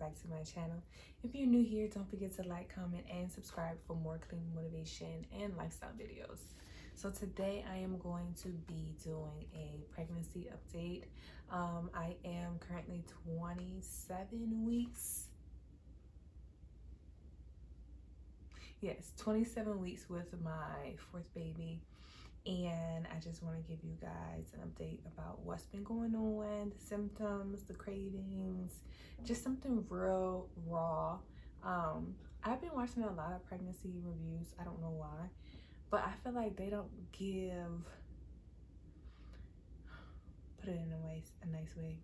back to my channel. If you're new here, don't forget to like, comment, and subscribe for more cleaning motivation and lifestyle videos. So today I am going to be doing a pregnancy update. I am currently 27 weeks. Yes, 27 weeks with my fourth baby. And I just want to give you guys an update about what's been going on, the symptoms, the cravings, just something real raw. I've been watching a lot of pregnancy reviews. I don't know why, but I feel like they don't give, put it in a nice way,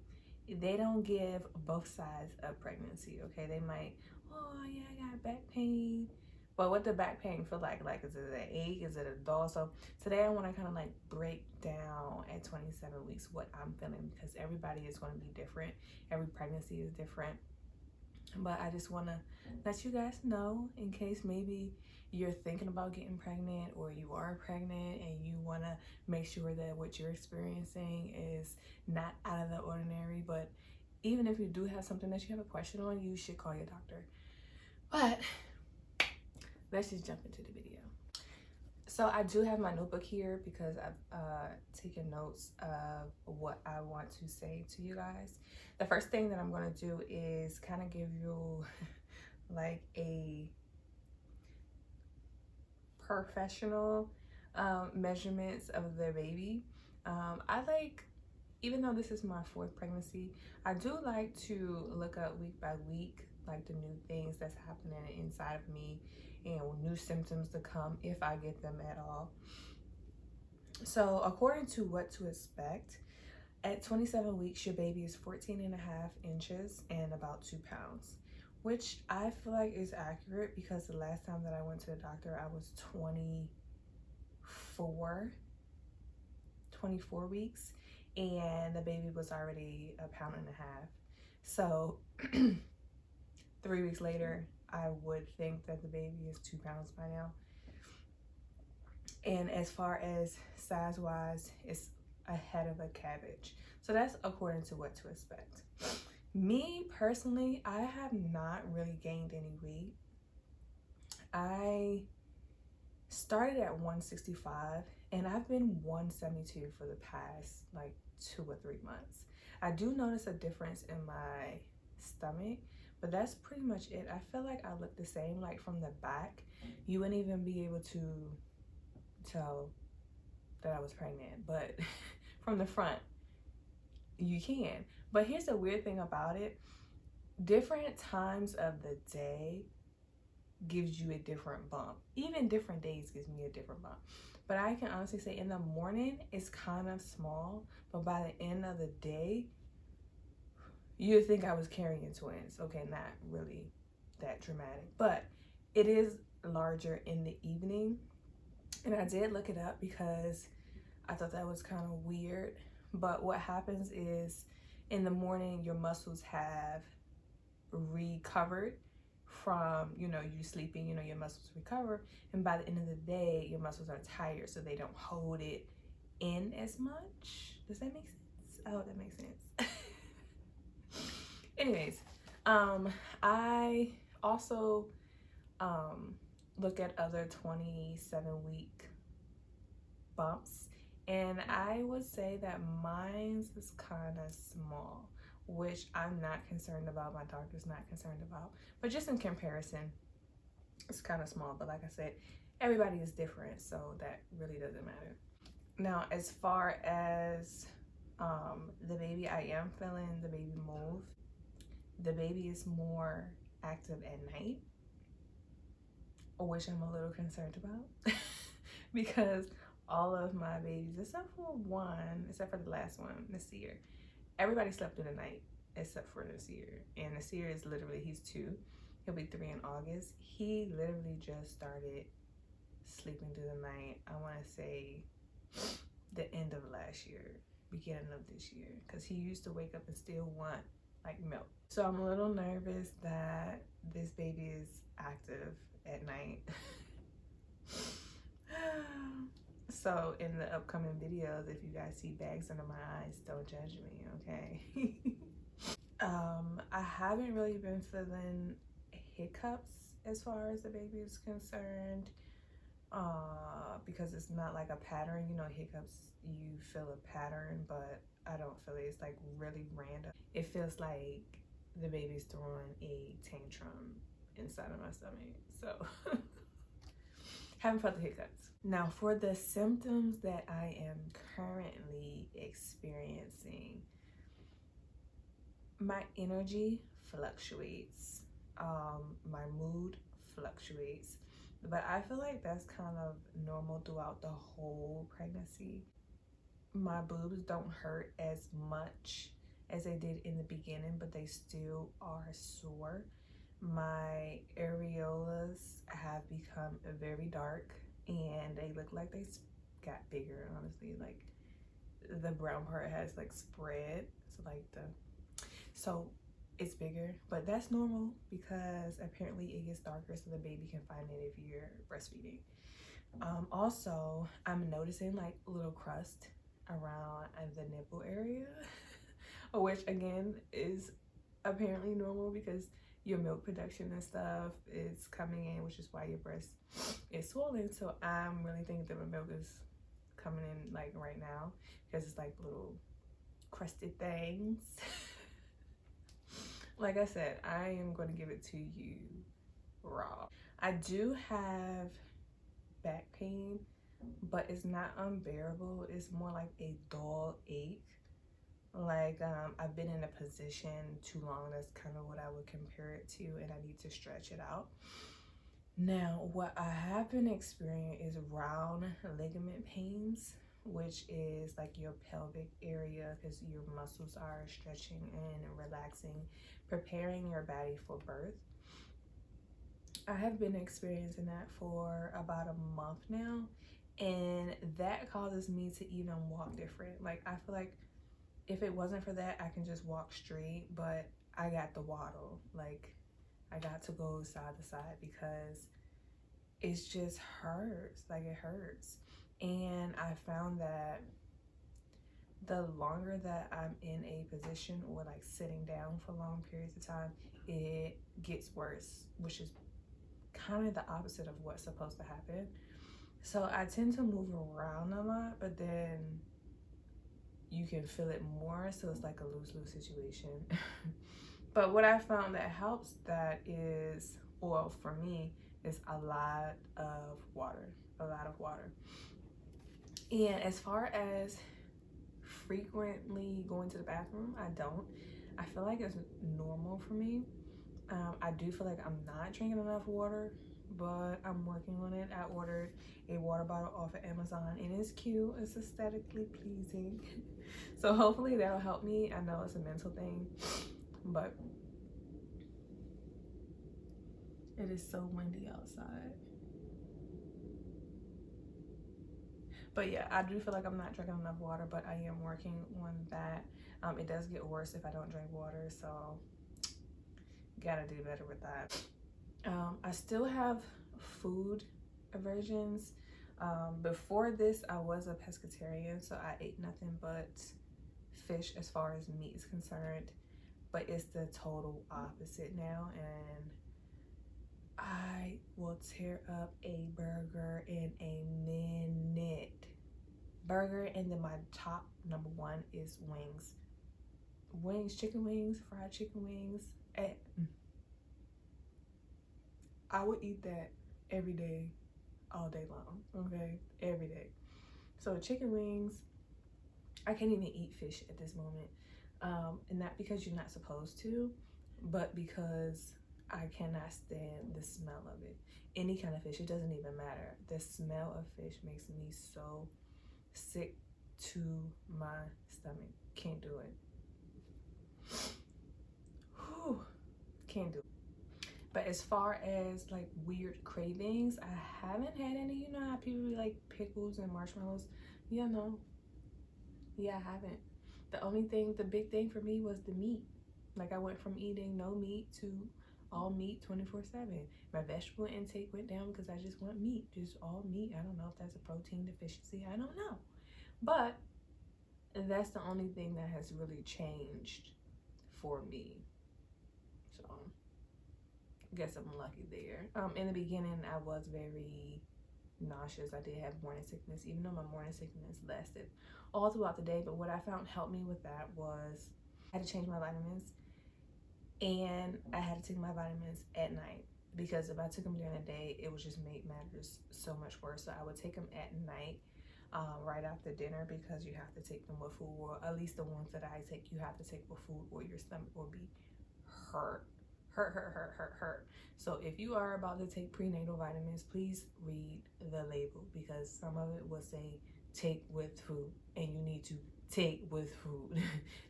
they don't give both sides of pregnancy. Okay, they might, oh yeah, I got back pain, but what the back pain feel like is it an ache, is it a dull? So today I want to kind of like break down at 27 weeks what I'm feeling, because everybody is going to be different, every pregnancy is different. But I just want to let you guys know, in case maybe you're thinking about getting pregnant or you are pregnant and you want to make sure that what you're experiencing is not out of the ordinary. But even if you do have something that you have a question on, you should call your doctor. But let's just jump into the video. So I do have my notebook here because I've taken notes of what I want to say to you guys. The first thing that I'm going to do is kind of give you like a professional measurements of the baby. I like, even though this is my fourth pregnancy, I do like to look up week by week like the new things that's happening inside of me and new symptoms to come if I get them at all. So according to what to expect, at 27 weeks, your baby is 14.5 inches and about 2 pounds, which I feel like is accurate because the last time that I went to the doctor, I was 24 weeks and the baby was already 1.5 pounds. So 3 weeks later, I would think that the baby is 2 pounds by now. And as far as size wise, it's ahead of a cabbage. So that's according to what to expect. Me personally, I have not really gained any weight. I started at 165 and I've been 172 for the past like 2 or 3 months. I do notice a difference in my stomach, but that's pretty much it. I feel like I look the same. Like from the back, you wouldn't even be able to tell that I was pregnant, but from the front you can. But here's the weird thing about it: different times of the day gives you a different bump. Even different days gives me a different bump. But I can honestly say in the morning it's kind of small, but by the end of the day you'd think I was carrying twins. Okay, not really that dramatic, but it is larger in the evening. And I did look it up because I thought that was kind of weird. But what happens is in the morning, your muscles have recovered from, you sleeping, your muscles recover. And by the end of the day, your muscles are tired, so they don't hold it in as much. Does that make sense? I hope that makes sense. Anyways, I also look at other 27-week bumps, and I would say that mine's is kind of small, which I'm not concerned about. My doctor's not concerned about, but just in comparison, it's kind of small. But like I said, everybody is different, so that really doesn't matter. Now, as far as the baby, I am feeling the baby move. The baby is more active at night, which I'm a little concerned about because all of my babies, except for the last one, Nasir, everybody slept through the night except for Nasir. And Nasir is literally, he's 2. He'll be 3 in August. He literally just started sleeping through the night, I want to say the end of last year, beginning of this year, because he used to wake up and still want like milk. So I'm a little nervous that this baby is active at night. So in the upcoming videos, if you guys see bags under my eyes, don't judge me, okay? I haven't really been feeling hiccups as far as the baby is concerned, because it's not like a pattern. You know, hiccups, you feel a pattern, but I don't feel it. It's like really random. It feels like the baby's throwing a tantrum inside of my stomach. So haven't felt the hiccups. Now for the symptoms that I am currently experiencing, my energy fluctuates, my mood fluctuates, but I feel like that's kind of normal throughout the whole pregnancy. My boobs don't hurt as much as they did in the beginning, but they still are sore. My areolas have become very dark and they look like they got bigger, honestly. Like the brown part has like spread, so it's bigger, but that's normal because apparently it gets darker so the baby can find it if you're breastfeeding. Also, I'm noticing like little crust around the nipple area, which again is apparently normal because your milk production and stuff is coming in, which is why your breast is swollen. So I'm really thinking that my milk is coming in like right now because it's like little crusted things. Like I said, I am going to give it to you raw. I do have back pain, but it's not unbearable. It's more like a dull ache. Like I've been in a position too long. That's kind of what I would compare it to, and I need to stretch it out. Now, what I have been experiencing is round ligament pains, which is like your pelvic area because your muscles are stretching and relaxing, preparing your body for birth. I have been experiencing that for about a month now, and that causes me to even walk different. Like I feel like if it wasn't for that, I can just walk straight, but I got to waddle. Like I got to go side to side because it's just hurts. Like it hurts. And I found that the longer that I'm in a position or like sitting down for long periods of time, it gets worse, which is kind of the opposite of what's supposed to happen. So I tend to move around a lot, but then you can feel it more, so it's like a lose-lose situation. But what I found that helps that is, well, for me, is a lot of water. And as far as frequently going to the bathroom, I don't. I feel like it's normal for me. I do feel like I'm not drinking enough water, but I'm working on it. I ordered a water bottle off of Amazon, and it's cute. It's aesthetically pleasing. So hopefully that'll help me. I know it's a mental thing, but it is so windy outside. But yeah, I do feel like I'm not drinking enough water, but I am working on that. It does get worse if I don't drink water, so gotta do better with that. I still have food aversions. Before this, I was a pescatarian, so I ate nothing but fish as far as meat is concerned, but it's the total opposite now, and I will tear up a burger in a minute. Burger, and then my top number one is wings. Chicken wings, fried chicken wings. I would eat that every day, all day long, okay? Every day. So chicken wings, I can't even eat fish at this moment. And not because you're not supposed to, but because I cannot stand the smell of it. Any kind of fish, it doesn't even matter. The smell of fish makes me so sick to my stomach. Can't do it. Whew. Can't do it. But as far as like weird cravings, I haven't had any. You know how people like pickles and marshmallows? Yeah, no. Yeah, I haven't. The big thing for me was the meat. Like I went from eating no meat to all meat 24/7. My vegetable intake went down because I just want meat, just all meat. I don't know if that's a protein deficiency. I don't know. But that's the only thing that has really changed for me. So I guess I'm lucky there. In the beginning, I was very nauseous. I did have morning sickness, even though my morning sickness lasted all throughout the day. But what I found helped me with that was I had to change my vitamins, and I had to take my vitamins at night, because if I took them during the day, it would just make matters so much worse. So I would take them at night, right after dinner, because you have to take them with food, or at least the ones that I take, you have to take with food, or your stomach will be hurt. Hurt. So if you are about to take prenatal vitamins, please read the label, because some of it will say take with food, and you need to take with food.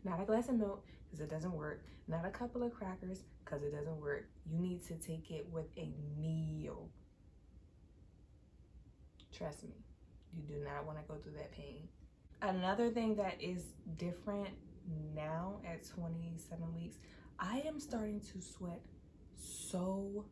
Not a glass of milk, because it doesn't work. Not a couple of crackers, because it doesn't work. You need to take it with a meal. Trust me, you do not want to go through that pain. Another thing that is different now at 27 weeks, I am starting to sweat so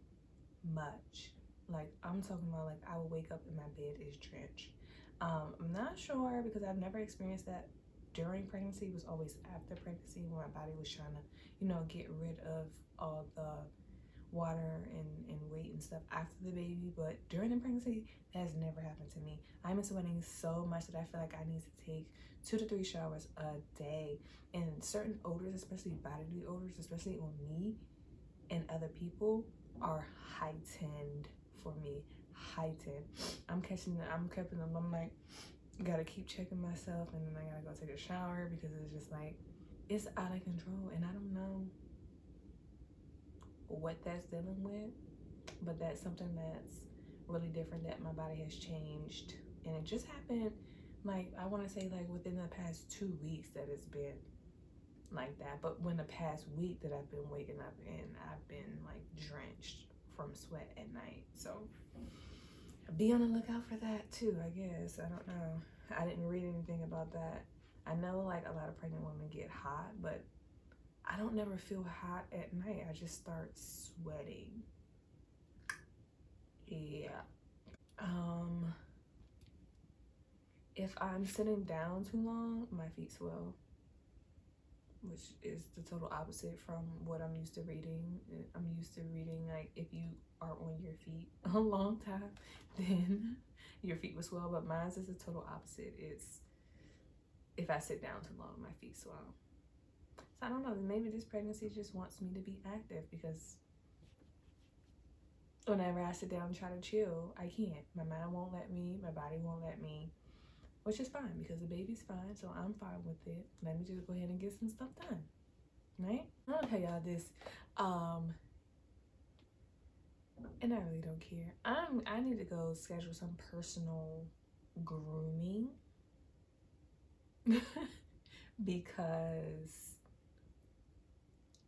much. Like, I'm talking about, like, I will wake up and my bed is drenched. I'm not sure, because I've never experienced that during pregnancy. It was always after pregnancy, when my body was trying to, you know, get rid of all the water and weight and stuff after the baby. But during the pregnancy, that has never happened to me. I'm sweating so much that I feel like I need to take 2 to 3 showers a day. And certain odors, especially bodily odors, especially on me and other people, are heightened for me. Heightened. I'm catching them. I'm like, gotta keep checking myself, and then I gotta go take a shower, because it's just like, it's out of control, and I don't know what that's dealing with, but that's something that's really different, that my body has changed. And it just happened, like, I want to say, like, within the past 2 weeks that it's been like that. But when the past week that I've been waking up and I've been like drenched from sweat at night. So be on the lookout for that too, I guess. I don't know, I didn't read anything about that. I know, like, a lot of pregnant women get hot, but I don't never feel hot at night. I just start sweating. Yeah. If I'm sitting down too long, my feet swell, which is the total opposite from what I'm used to reading. I'm used to reading, like, if you are on your feet a long time, then your feet will swell. But mine is the total opposite. It's if I sit down too long, my feet swell. So I don't know, maybe this pregnancy just wants me to be active, because whenever I sit down and try to chill, I can't. My mind won't let me, my body won't let me, which is fine, because the baby's fine, so I'm fine with it. Let me just go ahead and get some stuff done, right? I'll tell y'all this, and I really don't care. I need to go schedule some personal grooming because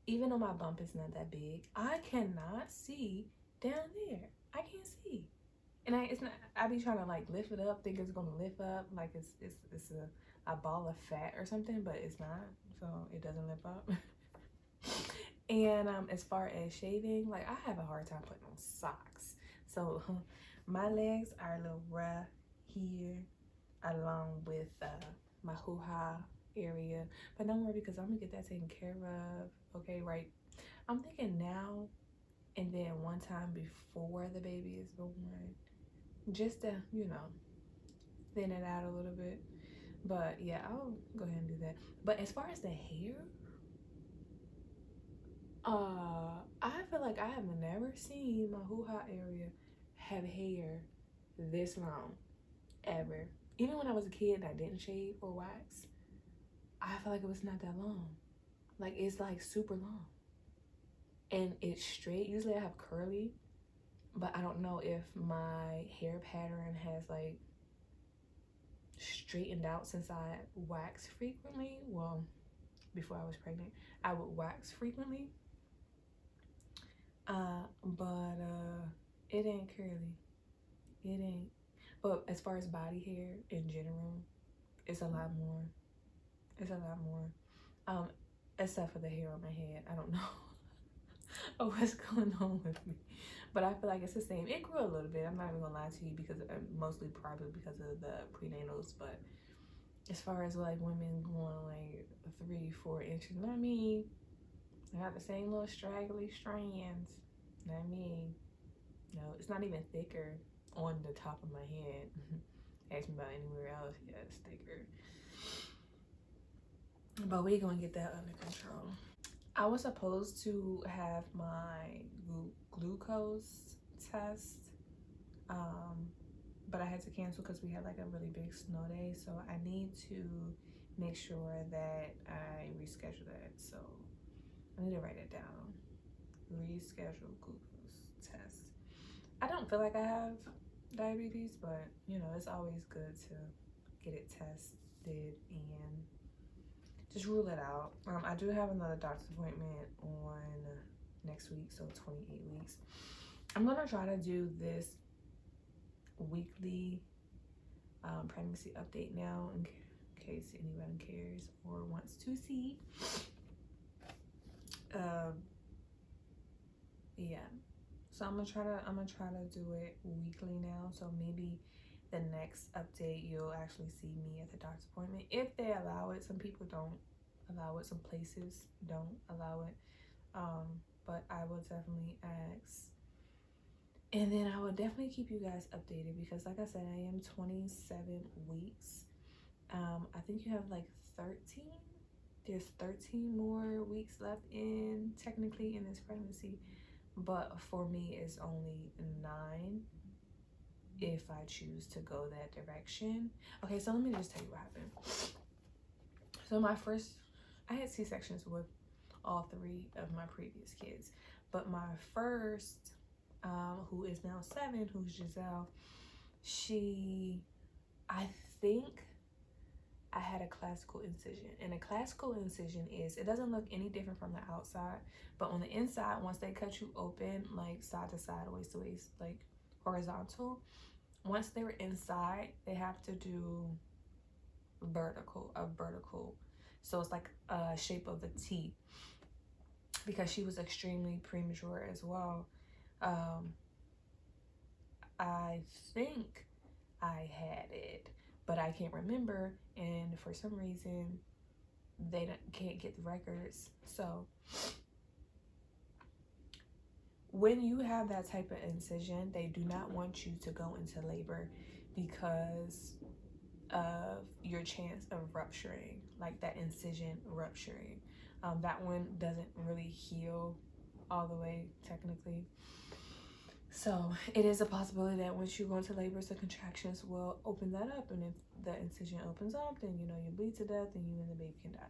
even though my bump is not that big, I cannot see down there. I can't see. And it's not, I be trying to like lift it up, think it's gonna lift up, like it's a ball of fat or something, but it's not, so it doesn't lift up. And as far as shaving, like, I have a hard time putting on socks. So my legs are a little rough here, along with my hoo-ha area. But don't worry, because I'm gonna get that taken care of. Okay, right? I'm thinking now and then one time before the baby is born, just to, you know, thin it out a little bit. But yeah, I'll go ahead and do that. But as far as the hair, I feel like I have never seen my hoo-ha area have hair this long, ever. Even when I was a kid and I didn't shave or wax, I feel like it was not that long. Like, it's like super long. And it's straight. Usually I have curly, but I don't know if my hair pattern has like straightened out since I wax frequently. Well, before I was pregnant, I would wax frequently. But it ain't curly. It ain't. But as far as body hair in general, it's a lot more. It's a lot more. Except for the hair on my head. I don't know what's going on with me. But I feel like it's the same. It grew a little bit. I'm not even gonna lie to you, because mostly probably because of the prenatals. But as far as like women going like 3-4 inches, I mean, I got the same little straggly strands. Not me. No, it's not even thicker on the top of my head. Ask me about anywhere else. Yeah, it's thicker. But we're gonna get that under control. I was supposed to have my glucose test, but I had to cancel because we had like a really big snow day. So I need to make sure that I reschedule that. So I need to write it down. Reschedule glucose test. I don't feel like I have diabetes, but you know, it's always good to get it tested and just rule it out. I do have another doctor's appointment on next week, so 28 weeks. I'm gonna try to do this weekly pregnancy update now in case anyone cares or wants to see. Yeah, so I'm gonna try to do it weekly now. So maybe the next update you'll actually see me at the doctor's appointment if they allow it. Some people don't allow it, some places don't allow it, but I will definitely ask, and then I will definitely keep you guys updated because like I said, I am 27 weeks. I think you have like 13. There's 13 more weeks left in technically in this pregnancy, but for me it's only 9 if I choose to go that direction. Okay, so let me just tell you what happened. So I had C-sections with all 3 of my previous kids, but my first, who is now 7, who's Giselle, I think I had a classical incision, and a classical incision is, it doesn't look any different from the outside, but on the inside, once they cut you open, like side to side, waist to waist, like horizontal, once they're inside, they have to do a vertical. So it's like a shape of a T, because she was extremely premature as well. I think I had it, but I can't remember, and for some reason they can't get the records. So when you have that type of incision, they do not want you to go into labor because of your chance of rupturing, like that incision rupturing. That one doesn't really heal all the way technically. So it is a possibility that once you go into labor, the contractions will open that up, and if the incision opens up, then you know you bleed to death and you and the baby can die.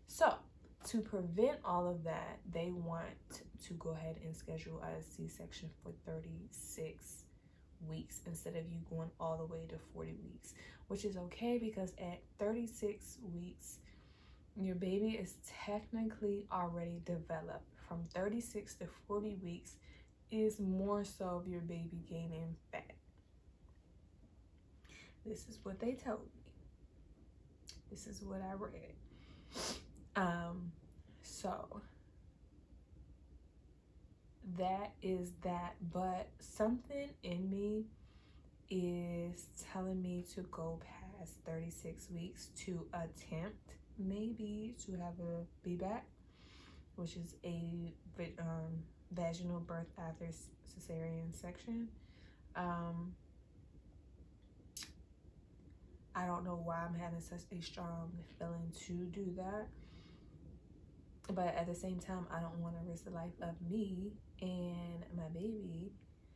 So to prevent all of that, they want to go ahead and schedule a C-section for 36 weeks instead of you going all the way to 40 weeks, which is okay because at 36 weeks your baby is technically already developed. From 36 to 40 weeks is more so of your baby gaining fat. This is what they told me. This is what I read. So that is that, but something in me is telling me to go past 36 weeks to attempt maybe to have a VBAC, which is a vaginal birth after cesarean section. I don't know why I'm having such a strong feeling to do that, but at the same time, I don't want to risk the life of me and my baby.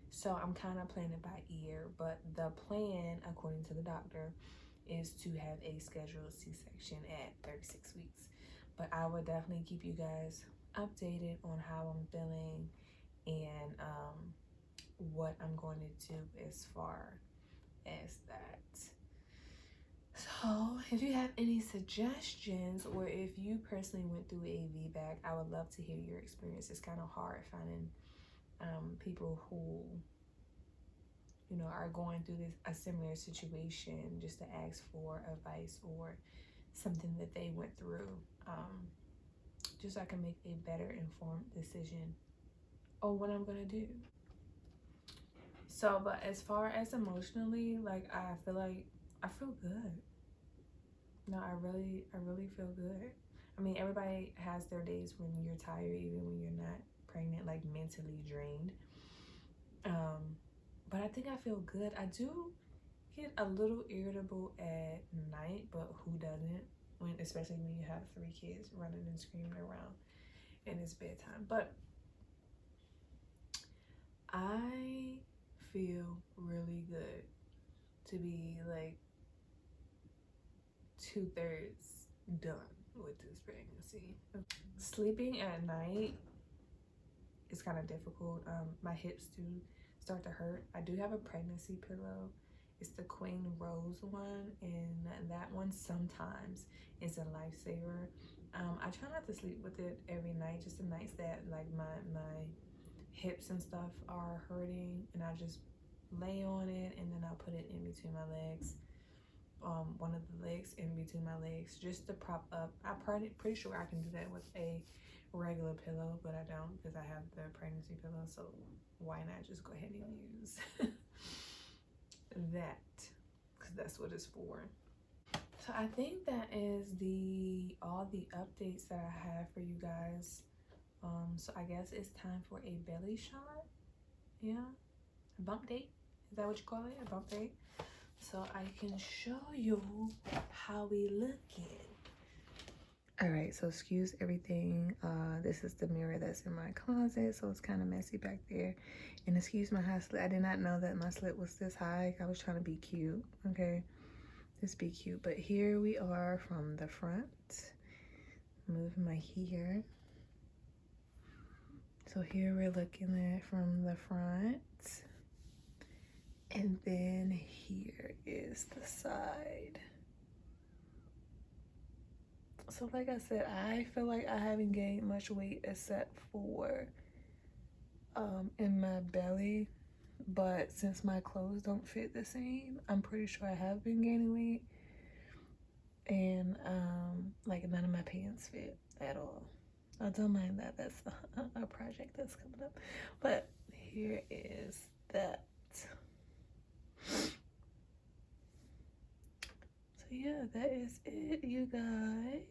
So I'm kind of playing it by ear, but the plan, according to the doctor, is to have a scheduled C-section at 36 weeks. But I will definitely keep you guys updated on how I'm feeling and what I'm going to do as far as that. So if you have any suggestions, or if you personally went through a VBAC, I would love to hear your experience. It's kind of hard finding people who, you know, are going through a similar situation, just to ask for advice or something that they went through, just so I can make a better informed decision on what I'm gonna do. So, but as far as emotionally, like I feel good. No, I really feel good. I mean, everybody has their days when you're tired, even when you're not pregnant, like mentally drained. But I think I feel good. I do get a little irritable at night, but who doesn't? When, especially when you have 3 kids running and screaming around and it's bedtime. But I feel really good to be like 2/3 done with this pregnancy. Sleeping at night is kind of difficult. My hips do start to hurt. I do have a pregnancy pillow. It's the Queen Rose one, and that one sometimes is a lifesaver. I try not to sleep with it every night, just the nights that like my hips and stuff are hurting, and I just lay on it, and then I'll put it in between my legs, one of the legs in between my legs, just to prop up. I'm pretty sure I can do that with a regular pillow, but I don't, because I have the pregnancy pillow. So why not just go ahead and use that, because that's what it's for. So I think that is all the updates that I have for you guys. So I guess it's time for a belly shot. Yeah, a bump date. Is that what you call it? A bump date. So I can show you how we looking. All right, so excuse everything. This is the mirror that's in my closet, so it's kind of messy back there. And excuse my high slit. I did not know that my slit was this high. I was trying to be cute, okay? Just be cute. But here we are from the front. Move my hair. So here we're looking at from the front. And then here is the side. So like I said, I feel like I haven't gained much weight except for in my belly. But since my clothes don't fit the same, I'm pretty sure I have been gaining weight. And like none of my pants fit at all. I don't mind that. That's a project that's coming up. But here is that. So yeah, that is it, you guys.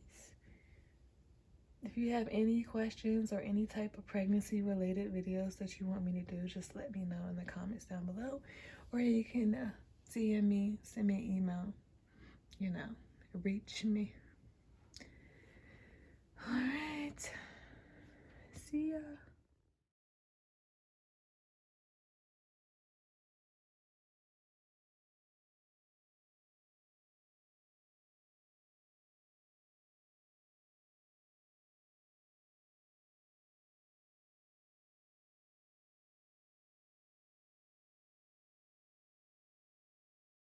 If you have any questions or any type of pregnancy related videos that you want me to do, just let me know in the comments down below. Or you can DM me, send me an email, you know, reach me. All right, see ya.